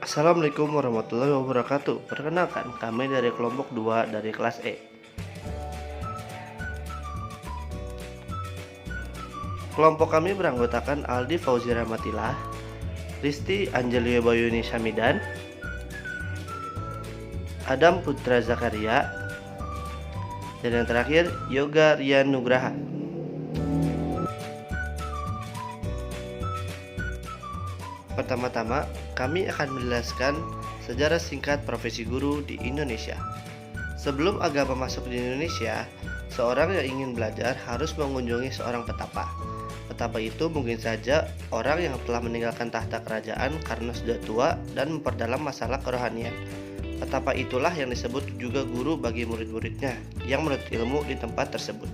Assalamualaikum warahmatullahi wabarakatuh. Perkenalkan, kami dari kelompok 2 dari kelas E. Kelompok kami beranggotakan Aldi Fauzi Rahmatillah, Risti Angelio Bayuni Samidan, Adam Putra Zakaria, dan yang terakhir Yoga Rian Nugraha. Pertama-tama, kami akan menjelaskan sejarah singkat profesi guru di Indonesia. Sebelum agama masuk di Indonesia, seorang yang ingin belajar harus mengunjungi seorang petapa. Petapa itu mungkin saja orang yang telah meninggalkan tahta kerajaan karena sudah tua dan memperdalam masalah kerohanian. Petapa itulah yang disebut juga guru bagi murid-muridnya yang menuntut ilmu di tempat tersebut.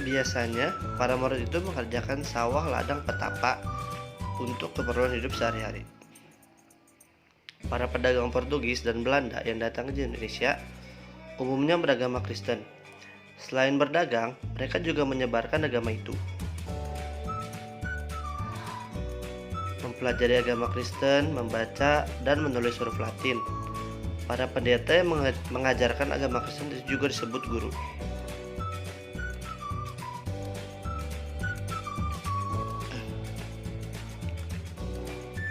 Biasanya, para murid itu mengerjakan sawah ladang petapa untuk keperluan hidup sehari-hari. Para pedagang Portugis dan Belanda yang datang ke Indonesia umumnya beragama Kristen. Selain berdagang, mereka juga menyebarkan agama itu. Mempelajari agama Kristen, membaca dan menulis huruf Latin. Para pendeta yang mengajarkan agama Kristen juga disebut guru.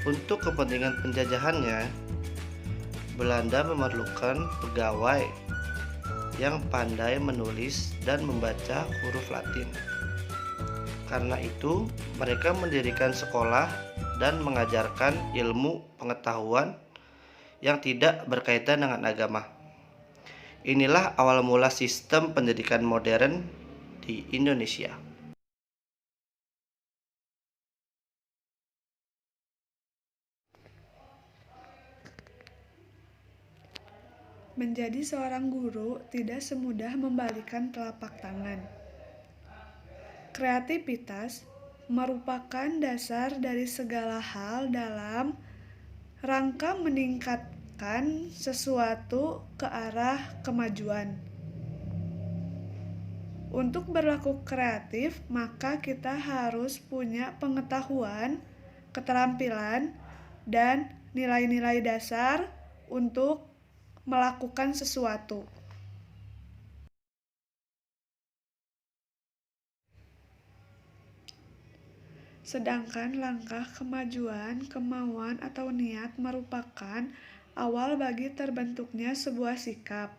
Untuk kepentingan penjajahannya, Belanda memerlukan pegawai yang pandai menulis dan membaca huruf Latin. Karena itu, mereka mendirikan sekolah dan mengajarkan ilmu pengetahuan yang tidak berkaitan dengan agama. Inilah awal mula sistem pendidikan modern di Indonesia. Menjadi seorang guru tidak semudah membalikan telapak tangan. Kreativitas merupakan dasar dari segala hal dalam rangka meningkatkan sesuatu ke arah kemajuan. Untuk berlaku kreatif, maka kita harus punya pengetahuan, keterampilan, dan nilai-nilai dasar untuk melakukan sesuatu. Sedangkan langkah kemajuan, kemauan, atau niat merupakan awal bagi terbentuknya sebuah sikap.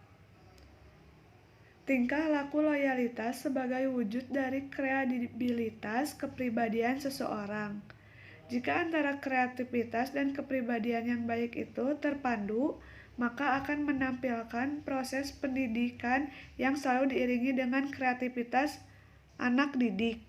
Tingkah laku loyalitas sebagai wujud dari kredibilitas kepribadian seseorang. Jika antara kreativitas dan kepribadian yang baik itu terpadu, maka akan menampilkan proses pendidikan yang selalu diiringi dengan kreativitas anak didik.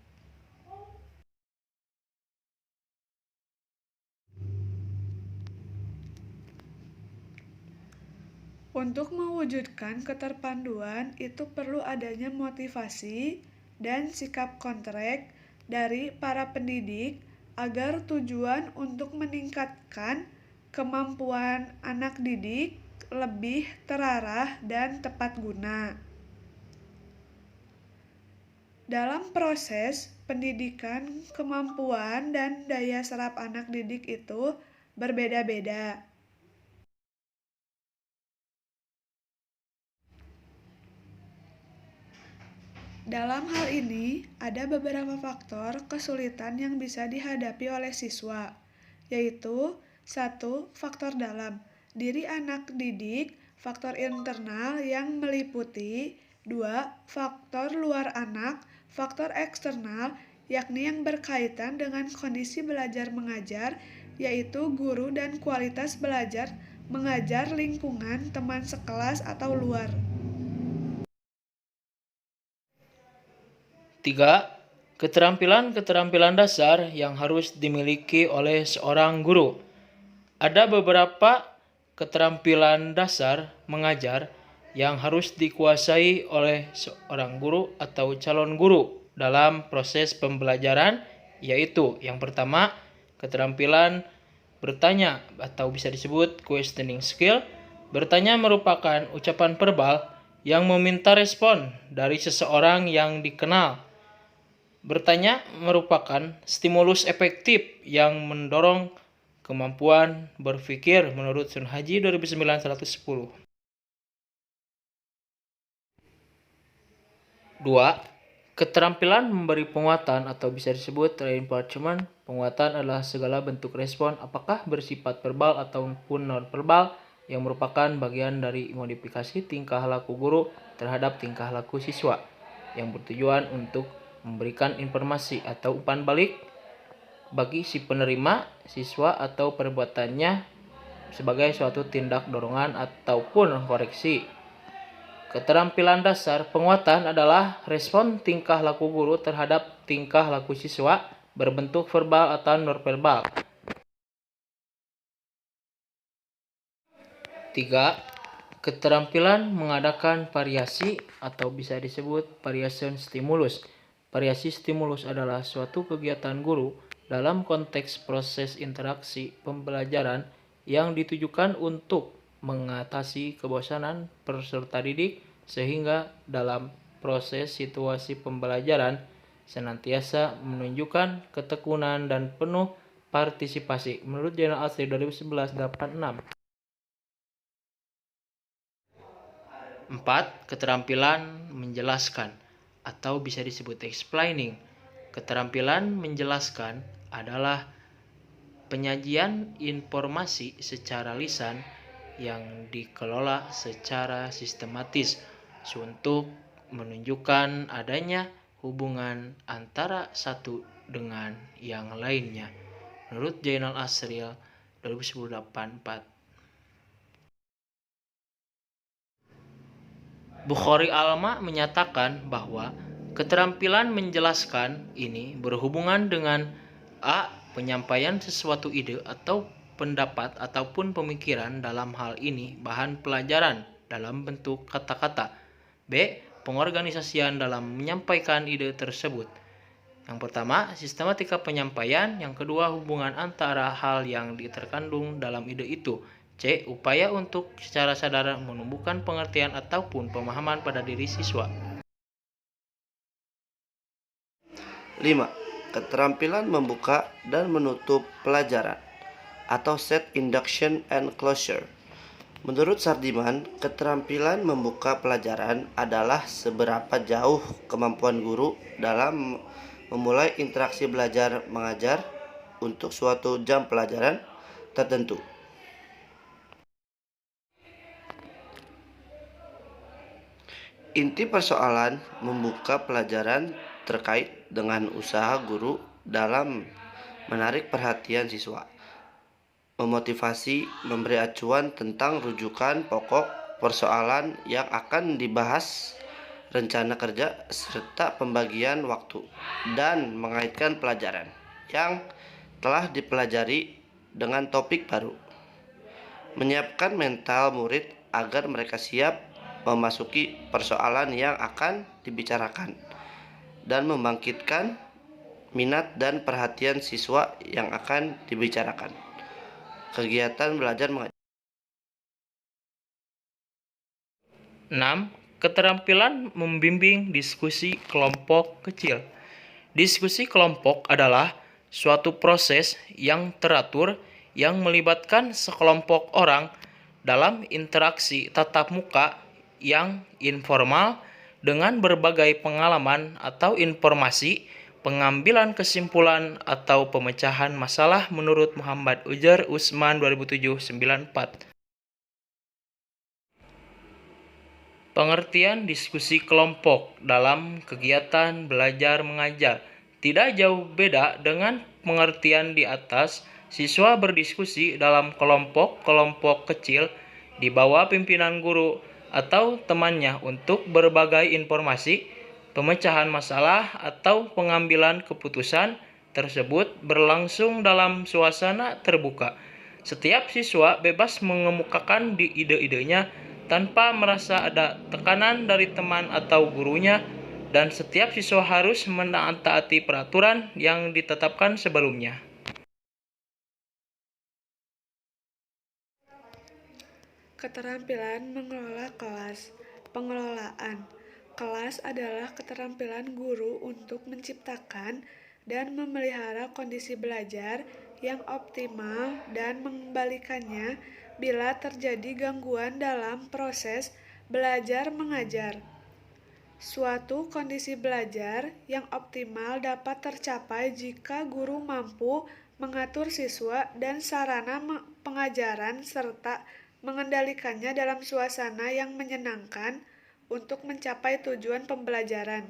Untuk mewujudkan keterpaduan itu perlu adanya motivasi dan sikap kontrak dari para pendidik agar tujuan untuk meningkatkan kemampuan anak didik lebih terarah dan tepat guna. Dalam proses pendidikan, kemampuan dan daya serap anak didik itu berbeda-beda. Dalam hal ini, ada beberapa faktor kesulitan yang bisa dihadapi oleh siswa, yaitu 1. Faktor dalam diri anak didik, faktor internal yang meliputi 2. Faktor luar anak, faktor eksternal, yakni yang berkaitan dengan kondisi belajar mengajar, yaitu guru dan kualitas belajar mengajar lingkungan teman sekelas atau luar. 3. Keterampilan-keterampilan dasar yang harus dimiliki oleh seorang guru. Ada beberapa keterampilan dasar mengajar yang harus dikuasai oleh seorang guru atau calon guru dalam proses pembelajaran, yaitu yang pertama, keterampilan bertanya atau bisa disebut questioning skill. Bertanya merupakan ucapan verbal yang meminta respon dari seseorang yang dikenal. Bertanya merupakan stimulus efektif yang mendorong kemampuan berpikir menurut Sunhaji 2009-110. 2. Keterampilan memberi penguatan atau bisa disebut reinforcement. Penguatan adalah segala bentuk respon apakah bersifat verbal ataupun non-verbal yang merupakan bagian dari modifikasi tingkah laku guru terhadap tingkah laku siswa yang bertujuan untuk memberikan informasi atau umpan balik bagi si penerima siswa atau perbuatannya sebagai suatu tindak dorongan ataupun koreksi. Keterampilan dasar penguatan adalah respon tingkah laku guru terhadap tingkah laku siswa berbentuk verbal atau nonverbal. 3. Keterampilan mengadakan variasi atau bisa disebut variation stimulus. Variasi stimulus adalah suatu kegiatan guru dalam konteks proses interaksi pembelajaran yang ditujukan untuk mengatasi kebosanan peserta didik sehingga dalam proses situasi pembelajaran senantiasa menunjukkan ketekunan dan penuh partisipasi menurut Jurnal Asri 2011-86. 4. Keterampilan menjelaskan atau bisa disebut explaining. Keterampilan menjelaskan adalah penyajian informasi secara lisan yang dikelola secara sistematis untuk menunjukkan adanya hubungan antara satu dengan yang lainnya menurut Jainal Asril 2010-84. Bukhari Alma menyatakan bahwa keterampilan menjelaskan ini berhubungan dengan A. Penyampaian sesuatu ide atau pendapat ataupun pemikiran, dalam hal ini bahan pelajaran dalam bentuk kata-kata. B. Pengorganisasian dalam menyampaikan ide tersebut. Yang pertama, sistematika penyampaian. Yang kedua, hubungan antara hal yang terkandung dalam ide itu. C. Upaya untuk secara sadar menumbuhkan pengertian ataupun pemahaman pada diri siswa. 5. Keterampilan membuka dan menutup pelajaran atau set induction and closure. Menurut Sardiman, keterampilan membuka pelajaran adalah seberapa jauh kemampuan guru dalam memulai interaksi belajar mengajar untuk suatu jam pelajaran tertentu. Inti persoalan membuka pelajaran terkait dengan usaha guru dalam menarik perhatian siswa, memotivasi, memberi acuan tentang rujukan pokok persoalan yang akan dibahas, rencana kerja, serta pembagian waktu, dan mengaitkan pelajaran yang telah dipelajari dengan topik baru. Menyiapkan mental murid agar mereka siap memasuki persoalan yang akan dibicarakan dan membangkitkan minat dan perhatian siswa yang akan dibicarakan. Kegiatan belajar mengajar. 6. Keterampilan membimbing diskusi kelompok kecil. Diskusi kelompok adalah suatu proses yang teratur yang melibatkan sekelompok orang dalam interaksi tatap muka yang informal dengan berbagai pengalaman atau informasi, pengambilan kesimpulan atau pemecahan masalah menurut Muhammad Ujar Usman 2007-94. Pengertian diskusi kelompok dalam kegiatan belajar mengajar tidak jauh beda dengan pengertian di atas. Siswa berdiskusi dalam kelompok-kelompok kecil di bawah pimpinan guru atau temannya untuk berbagai informasi, pemecahan masalah atau pengambilan keputusan tersebut berlangsung dalam suasana terbuka. Setiap siswa bebas mengemukakan ide-idenya tanpa merasa ada tekanan dari teman atau gurunya, dan setiap siswa harus menaati peraturan yang ditetapkan sebelumnya. Keterampilan mengelola kelas. Pengelolaan kelas adalah keterampilan guru untuk menciptakan dan memelihara kondisi belajar yang optimal dan mengembalikannya bila terjadi gangguan dalam proses belajar mengajar. Suatu kondisi belajar yang optimal dapat tercapai jika guru mampu mengatur siswa dan sarana pengajaran serta mengendalikannya dalam suasana yang menyenangkan untuk mencapai tujuan pembelajaran.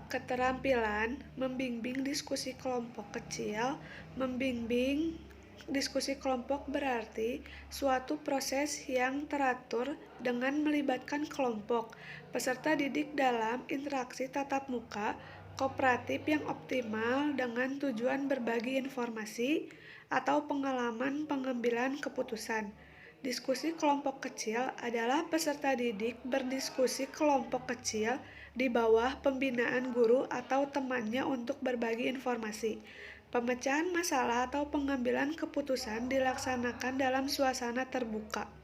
Keterampilan membimbing diskusi kelompok kecil. Membimbing diskusi kelompok berarti suatu proses yang teratur dengan melibatkan kelompok peserta didik dalam interaksi tatap muka kooperatif yang optimal dengan tujuan berbagi informasi atau pengalaman pengambilan keputusan. Diskusi kelompok kecil adalah peserta didik berdiskusi kelompok kecil di bawah pembinaan guru atau temannya untuk berbagi informasi. Pemecahan masalah atau pengambilan keputusan dilaksanakan dalam suasana terbuka.